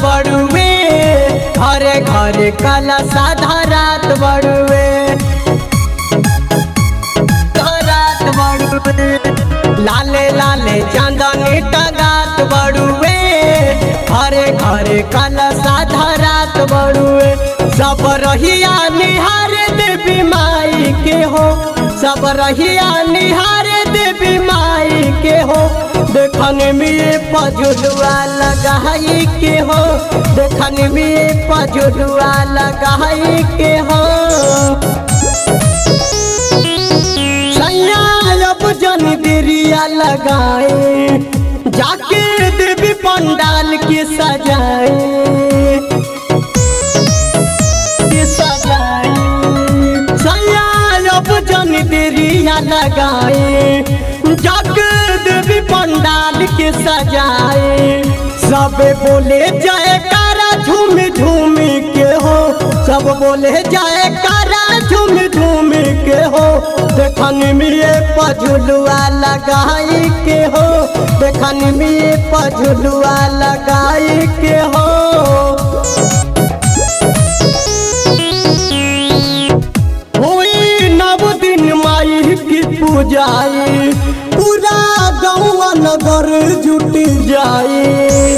बड़ुए घरे घरे कलशा धरात बड़ुए धरात बड़ुए लाले लाले चंदनी टंगात बड़ुए घरे घरे कलशा धरात बड़ुए सब रहिया निहार देवी माई के हो सब रहिया निहार देवी माई के हो देखने में पजुलुआ लगाई के हो देखने में पजुलुआ लगाई के हो अब जन देरिया लगाए जाके देवी पंडाल के सजाए अब जन देरिया लगाए जाके देवी पंडाल के सजाए सब बोले जाए कारा झूम झूम के हो सब बोले जाए कारा झूम झूम के हो देखने में पझुलुआ लगाई के हो देखने में पझुलुआ लगाई के हो पूजाई पूरा गाँव नगर जुट जाए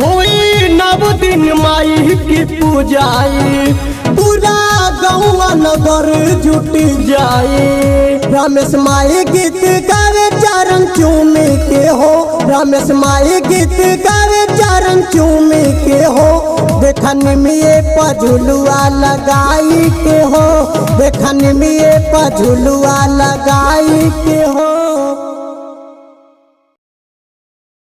होई 9 दिन माई की पूजाई पूरा गाँव नगर जुट जाए रमेश माई गीत गावे चरण चूमे के हो रमेश माई गीत गावे चरण चूमे के हो देखने में पझुलुआ लगाई के हो देखने में पझुलुआ लगा